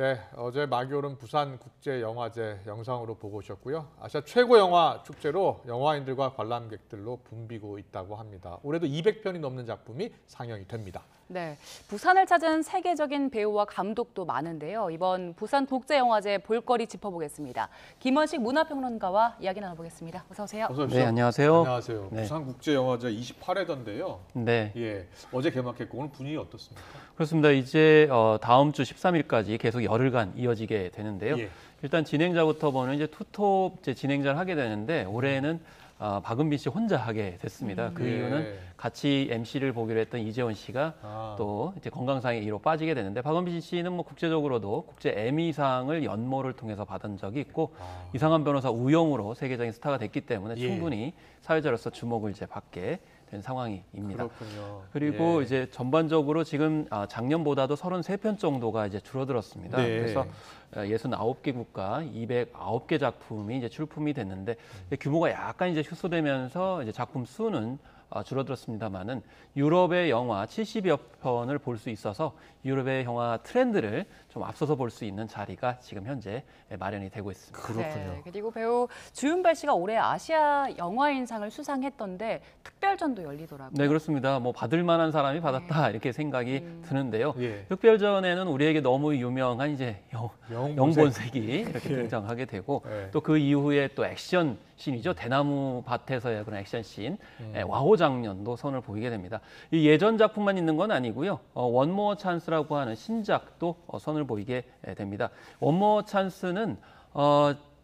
네, 어제 막이 오른 부산국제영화제 영상으로 보고 오셨고요. 아시아 최고 영화 축제로 영화인들과 관람객들로 붐비고 있다고 합니다. 올해도 200편이 넘는 작품이 상영이 됩니다. 네, 부산을 찾은 세계적인 배우와 감독도 많은데요. 이번 부산국제영화제 볼거리 짚어보겠습니다. 김원식 문화평론가와 이야기 나눠보겠습니다. 어서 오세요. 어서 오십시오. 네, 안녕하세요. 안녕하세요. 네. 부산국제영화제 28회던데요. 네, 예, 어제 개막했고 오늘 분위기 어떻습니까? 그렇습니다. 이제 다음 주 13일까지 계속 열흘간 이어지게 되는데요. 예. 일단 진행자부터 보면 이제 투톱 이제 진행자를 하게 되는데 올해는 박은빈 씨 혼자 하게 됐습니다. 그 예. 이유는 같이 MC를 보기로 했던 이재원 씨가 또 이제 건강상의 이유로 빠지게 되는데 박은빈 씨는 뭐 국제적으로도 국제 에미상을 연모를 통해서 받은 적이 있고 이상한 변호사 우영우로 세계적인 스타가 됐기 때문에 예. 충분히 사회자로서 주목을 이제 받게 된 상황입니다. 그렇군요. 그리고 예. 이제 전반적으로 지금 작년보다도 33편 정도가 이제 줄어들었습니다. 네. 그래서 69개 국가 209개 작품이 이제 출품이 됐는데 규모가 약간 이제 축소되면서 이제 작품 수는 줄어들었습니다만은 유럽의 영화 70여 편을 볼 수 있어서 유럽의 영화 트렌드를 좀 앞서서 볼 수 있는 자리가 지금 현재 마련이 되고 있습니다. 그렇군요. 네, 그리고 배우 주윤발 씨가 올해 아시아 영화인상을 수상했던데 특별전도 열리더라고요. 네, 그렇습니다. 뭐 받을 만한 사람이 받았다 이렇게 생각이 드는데요. 예. 특별전에는 우리에게 너무 유명한 이제 영본색이 이렇게 예. 등장하게 되고 예. 또 그 이후에 또 액션 씬이죠. 대나무 밭에서의 그런 액션 씬, 와호 장면도 선을 보이게 됩니다. 이 예전 작품만 있는 건 아니고요. 원모어 찬스라고 하는 신작도 선을 보이게 됩니다. 원모어 찬스는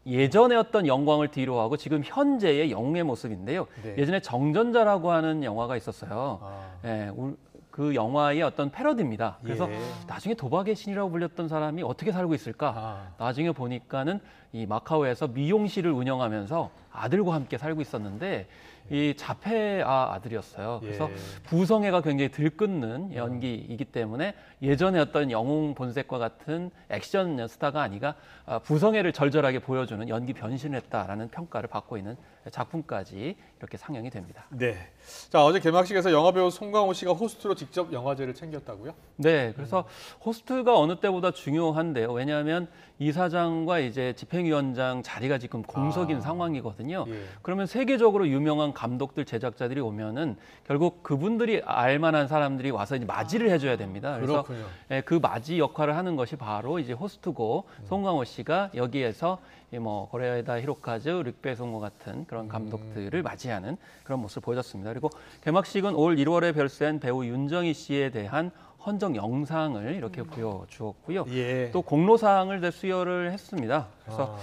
예전의 어떤 영광을 뒤로하고 지금 현재의 영웅의 모습인데요. 네. 예전에 정전자라고 하는 영화가 있었어요. 예, 그 영화의 어떤 패러디입니다. 그래서 예. 나중에 도박의 신이라고 불렸던 사람이 어떻게 살고 있을까? 나중에 보니까는 이 마카오에서 미용실을 운영하면서 아들과 함께 살고 있었는데 이 자폐 아들이었어요. 그래서 예. 부성애가 굉장히 들끓는 연기이기 때문에 예전에 어떤 영웅 본색과 같은 액션 스타가 아니라 부성애를 절절하게 보여주는 연기 변신을 했다라는 평가를 받고 있는 작품까지 이렇게 상영이 됩니다. 네. 자, 어제 개막식에서 영화배우 송강호 씨가 호스트로 직접 영화제를 챙겼다고요? 네, 그래서 호스트가 어느 때보다 중요한데요. 왜냐하면 이사장과 이제 집행위원장 자리가 지금 공석인 상황이거든요. 예. 그러면 세계적으로 유명한 감독들, 제작자들이 오면은 결국 그분들이 알만한 사람들이 와서 이제 맞이를 해줘야 됩니다. 그래서 그렇군요. 그 맞이 역할을 하는 것이 바로 이제 호스트고 송강호 씨가 여기에서 뭐 고레에다 히로카즈, 릭배송호 같은 그런 감독들을 맞이하는 그런 모습을 보여줬습니다. 그리고 개막식은 올 1월에 별세한 배우 윤정희 씨에 대한 헌정 영상을 이렇게 보여주었고요. 예. 또 공로상을 수여를 했습니다. 그래서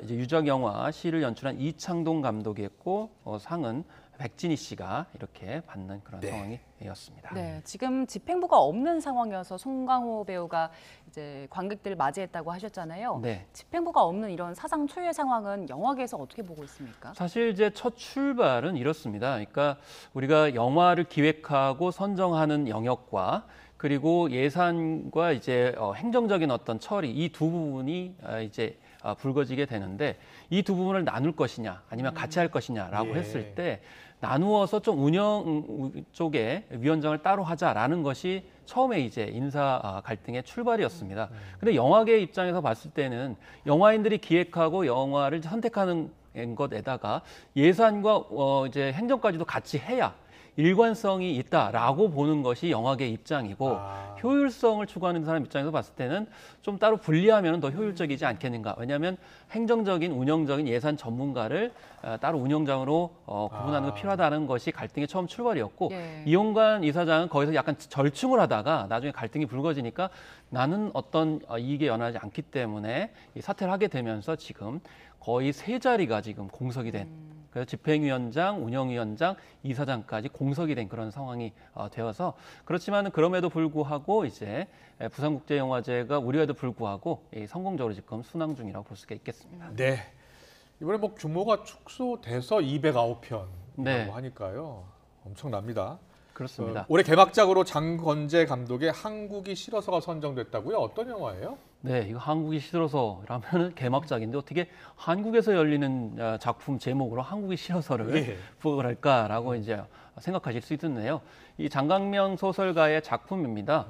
이제 유작 영화 시를 연출한 이창동 감독이 했고 상은 백진희 씨가 이렇게 받는 그런 상황이 되었습니다. 네, 지금 집행부가 없는 상황이어서 송강호 배우가 이제 관객들을 맞이했다고 하셨잖아요. 네. 집행부가 없는 이런 사상 초유의 상황은 영화계에서 어떻게 보고 있습니까? 사실 이제 첫 출발은 이렇습니다. 그러니까 우리가 영화를 기획하고 선정하는 영역과 그리고 예산과 이제 행정적인 어떤 처리 이 두 부분이 이제 불거지게 되는데 이 두 부분을 나눌 것이냐 아니면 같이 할 것이냐라고 예. 했을 때 나누어서 좀 운영 쪽에 위원장을 따로 하자라는 것이 처음에 이제 인사 갈등의 출발이었습니다. 근데 영화계 입장에서 봤을 때는 영화인들이 기획하고 영화를 선택하는 것에다가 예산과 이제 행정까지도 같이 해야 일관성이 있다라고 보는 것이 영화계 입장이고 효율성을 추구하는 사람 입장에서 봤을 때는 좀 따로 분리하면 더 효율적이지 않겠는가. 왜냐하면 행정적인 운영적인 예산 전문가를 따로 운영장으로 구분하는 게 필요하다는 것이 갈등의 처음 출발이었고 예. 이용관 이사장은 거기서 약간 절충을 하다가 나중에 갈등이 불거지니까 나는 어떤 이익에 연하지 않기 때문에 이 사퇴를 하게 되면서 지금 거의 세 자리가 지금 공석이 된 그래서 집행위원장, 운영위원장, 이사장까지 공석이 된 그런 상황이 되어서 그렇지만 그럼에도 불구하고 이제 부산국제영화제가 우려에도 불구하고 성공적으로 지금 순항 중이라고 볼 수가 있겠습니다. 네. 이번에 뭐 규모가 축소돼서 209편이라고 네. 하니까요. 엄청납니다. 그렇습니다. 올해 개막작으로 장건재 감독의 한국이 싫어서가 선정됐다고요? 어떤 영화예요? 네, 이거 한국이 싫어서라면 개막작인데 어떻게 한국에서 열리는 작품 제목으로 한국이 싫어서를 예. 부각을 할까라고 이제 생각하실 수 있는데요. 이 장강명 소설가의 작품입니다.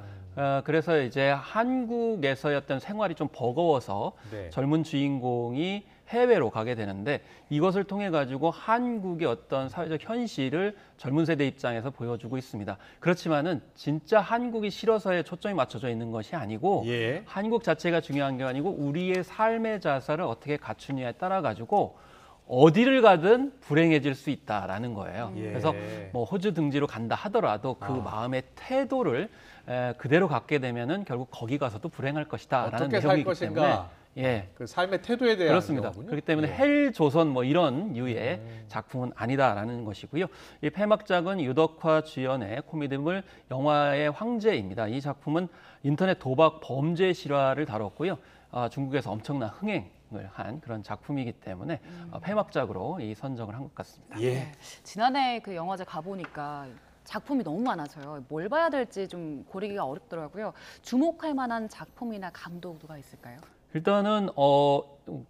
그래서 이제 한국에서의 어떤 생활이 좀 버거워서 네. 젊은 주인공이 해외로 가게 되는데 이것을 통해 가지고 한국의 어떤 사회적 현실을 젊은 세대 입장에서 보여주고 있습니다. 그렇지만은 진짜 한국이 싫어서에 초점이 맞춰져 있는 것이 아니고 예. 한국 자체가 중요한 게 아니고 우리의 삶의 자세를 어떻게 갖추느냐에 따라 가지고 어디를 가든 불행해질 수 있다라는 거예요. 예. 그래서 뭐 호주 등지로 간다 하더라도 그 아. 마음의 태도를 그대로 갖게 되면은 결국 거기 가서도 불행할 것이다라는 어떻게 살 내용이기 것인가? 때문에 예. 그 삶의 태도에 대한 그렇습니다. 영화군요. 그렇기 때문에 예. 헬 조선 뭐 이런 류의 작품은 아니다라는 것이고요. 이 폐막작은 유덕화 주연의 코미디물 영화의 황제입니다. 이 작품은 인터넷 도박 범죄 실화를 다뤘고요. 중국에서 엄청난 흥행을 한 그런 작품이기 때문에 폐막작으로 이 선정을 한 것 같습니다. 예. 지난해 그 영화제 가보니까 작품이 너무 많아서요. 뭘 봐야 될지 좀 고르기가 어렵더라고요. 주목할 만한 작품이나 감독도가 있을까요? 일단은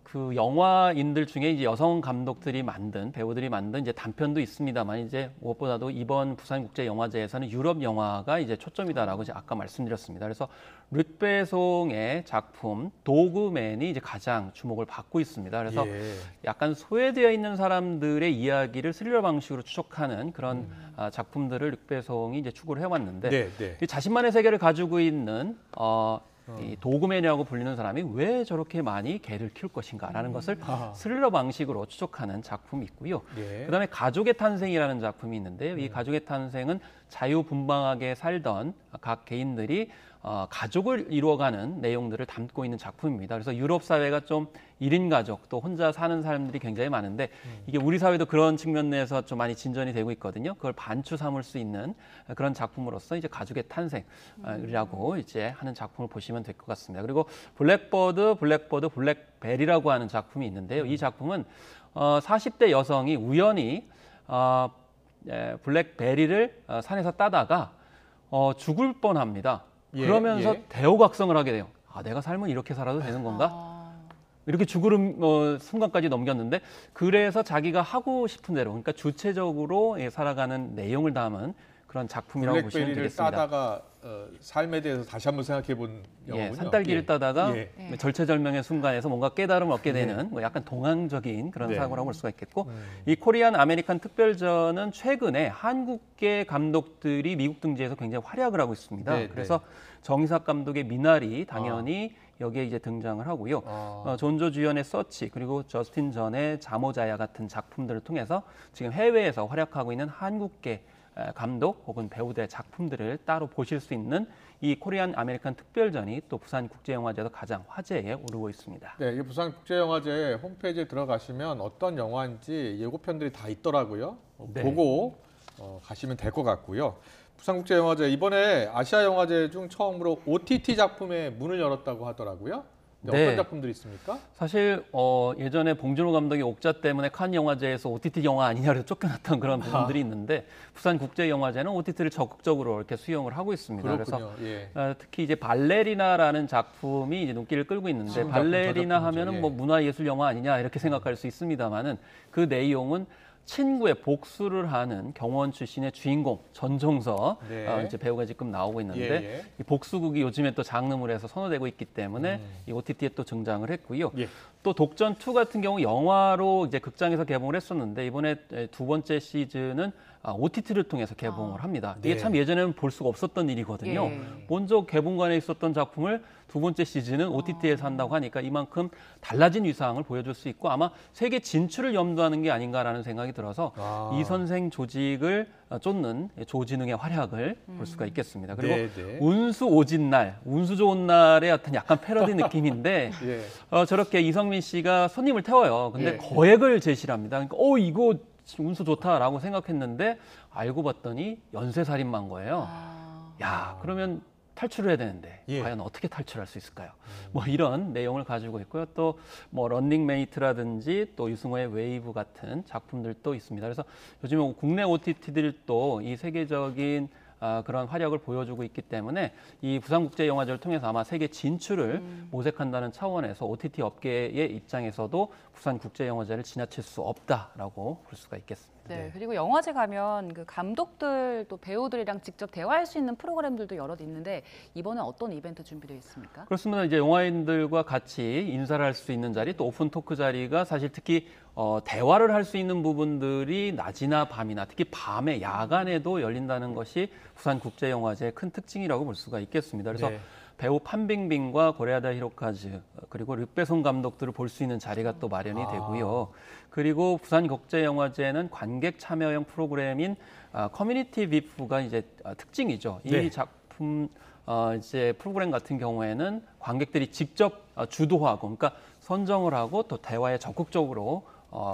그 영화인들 중에 이제 여성 감독들이 만든 배우들이 만든 이제 단편도 있습니다만 이제 무엇보다도 이번 부산국제영화제에서는 유럽 영화가 이제 초점이다라고 이제 아까 말씀드렸습니다. 그래서 르베송의 작품 도그맨이 이제 가장 주목을 받고 있습니다. 그래서 예. 약간 소외되어 있는 사람들의 이야기를 스릴러 방식으로 추적하는 그런 작품들을 르베송이 이제 추구를 해왔는데 네, 네. 이 자신만의 세계를 가지고 있는 이 도그맨이라고 불리는 사람이 왜 저렇게 많이 개를 키울 것인가라는 것을 스릴러 방식으로 추적하는 작품이 있고요. 예. 그다음에 가족의 탄생이라는 작품이 있는데요. 이 가족의 탄생은 자유분방하게 살던 각 개인들이 가족을 이루어가는 내용들을 담고 있는 작품입니다. 그래서 유럽 사회가 좀 1인 가족 또 혼자 사는 사람들이 굉장히 많은데 이게 우리 사회도 그런 측면 내에서 좀 많이 진전이 되고 있거든요. 그걸 반추 삼을 수 있는 그런 작품으로서 이제 가족의 탄생이라고 이제 하는 작품을 보시면 될 것 같습니다. 그리고 블랙베리라고 하는 작품이 있는데요. 이 작품은 40대 여성이 우연히 블랙베리를 산에서 따다가 죽을 뻔합니다. 예, 그러면서 예. 대호각성을 하게 돼요. 내가 삶은 이렇게 살아도 되는 건가? 이렇게 죽을 순간까지 넘겼는데 그래서 자기가 하고 싶은 대로 그러니까 주체적으로 살아가는 내용을 담은 그런 작품이라고 보시면 블랙베리를 되겠습니다. 따다가 삶에 대해서 다시 한번 생각해 본 영화군요. 산딸기를 예. 따다가 예. 절체절명의 순간에서 뭔가 깨달음을 얻게 되는 뭐 약간 동항적인 그런 네. 사고라고 볼 수가 있겠고 이 코리안 아메리칸 특별전은 최근에 한국계 감독들이 미국 등지에서 굉장히 활약을 하고 있습니다. 네, 그래서 정희삭 감독의 미나리 당연히 여기에 이제 등장을 하고요. 존조 주연의 서치 그리고 저스틴 전의 자모자야 같은 작품들을 통해서 지금 해외에서 활약하고 있는 한국계 감독 혹은 배우들의 작품들을 따로 보실 수 있는 이 코리안 아메리칸 특별전이 또 부산국제영화제에서 가장 화제에 오르고 있습니다. 네, 이 부산국제영화제 홈페이지에 들어가시면 어떤 영화인지 예고편들이 다 있더라고요. 네. 보고 가시면 될 것 같고요. 부산국제영화제 이번에 아시아영화제 중 처음으로 OTT 작품에 문을 열었다고 하더라고요. 네. 어떤 작품들이 있습니까? 사실 예전에 봉준호 감독이 옥자 때문에 칸 영화제에서 OTT 영화 아니냐고 쫓겨났던 그런 부분들이 있는데 부산국제영화제는 OTT를 적극적으로 이렇게 수용을 하고 있습니다. 그렇군요. 예. 특히 이제 발레리나라는 작품이 이제 눈길을 끌고 있는데 작품, 발레리나 저작품이죠. 하면은 예. 뭐 문화예술 영화 아니냐 이렇게 생각할 수 있습니다만은 그 내용은 친구의 복수를 하는 경호원 출신의 주인공 전종서 네. 이제 배우가 지금 나오고 있는데 예, 예. 이 복수극이 요즘에 또 장르물에서 선호되고 있기 때문에 이 OTT에 또 등장을 했고요. 예. 또 독전 2 같은 경우 영화로 이제 극장에서 개봉을 했었는데 이번에 두 번째 시즌은 OTT를 통해서 개봉을 합니다. 이게 네. 참 예전에는 볼 수가 없었던 일이거든요. 예. 먼저 개봉관에 있었던 작품을 두 번째 시즌은 OTT에서 한다고 하니까 이만큼 달라진 위상을 보여줄 수 있고 아마 세계 진출을 염두하는 게 아닌가라는 생각이 들어서 이 선생 조직을 쫓는 조진웅의 활약을 볼 수가 있겠습니다. 그리고 네, 네. 운수 오진 날, 운수 좋은 날의 어떤 약간 패러디 느낌인데 예. 저렇게 이성민 씨가 손님을 태워요. 근데 예. 거액을 제시를 합니다. 그러니까 이거 운수 좋다라고 생각했는데 알고 봤더니 연쇄살인마인 거예요. 야, 그러면 탈출을 해야 되는데 예. 과연 어떻게 탈출할 수 있을까요? 뭐 이런 내용을 가지고 있고요. 또 뭐 런닝메이트라든지 또 유승호의 웨이브 같은 작품들도 있습니다. 그래서 요즘에 국내 OTT들도 이 세계적인 그런 활약을 보여주고 있기 때문에 이 부산국제영화제를 통해서 아마 세계 진출을 모색한다는 차원에서 OTT 업계의 입장에서도 부산국제영화제를 지나칠 수 없다라고 볼 수가 있겠습니다. 네, 그리고 영화제 가면 그 감독들 또 배우들이랑 직접 대화할 수 있는 프로그램들도 여럿 있는데 이번에 어떤 이벤트 준비되어 있습니까? 그렇습니다. 이제 영화인들과 같이 인사를 할 수 있는 자리, 또 오픈 토크 자리가 사실 특히 대화를 할 수 있는 부분들이 낮이나 밤이나 특히 밤에 야간에도 열린다는 것이 부산국제영화제의 큰 특징이라고 볼 수가 있겠습니다. 그래서 네. 배우 판빙빙과 고레하다 히로카즈 그리고 류배송 감독들을 볼 수 있는 자리가 또 마련이 되고요. 그리고 부산국제영화제는 관객 참여형 프로그램인 커뮤니티 비프가 이제 특징이죠. 네. 이 작품 이제 프로그램 같은 경우에는 관객들이 직접 주도하고, 그러니까 선정을 하고 또 대화에 적극적으로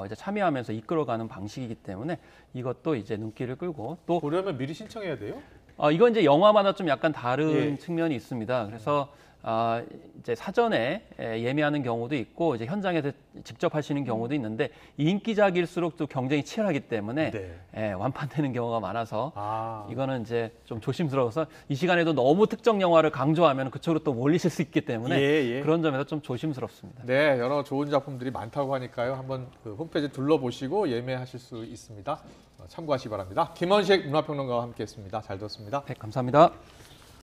이제 참여하면서 이끌어가는 방식이기 때문에 이것도 이제 눈길을 끌고 또 보려면 미리 신청해야 돼요? 이건 이제 영화마다 좀 약간 다른 예. 측면이 있습니다. 그래서 이제 사전에 예매하는 경우도 있고 이제 현장에서 직접 하시는 경우도 있는데 인기작일수록 또 경쟁이 치열하기 때문에 네. 완판되는 경우가 많아서 아. 이거는 이제 좀 조심스러워서 이 시간에도 너무 특정 영화를 강조하면 그쪽으로 또 몰리실 수 있기 때문에 예. 그런 점에서 좀 조심스럽습니다. 네, 여러 좋은 작품들이 많다고 하니까요. 한번 그 홈페이지 둘러보시고 예매하실 수 있습니다. 참고하시기 바랍니다. 김원식 문화평론가와 함께했습니다. 잘 들었습니다. 네, 감사합니다.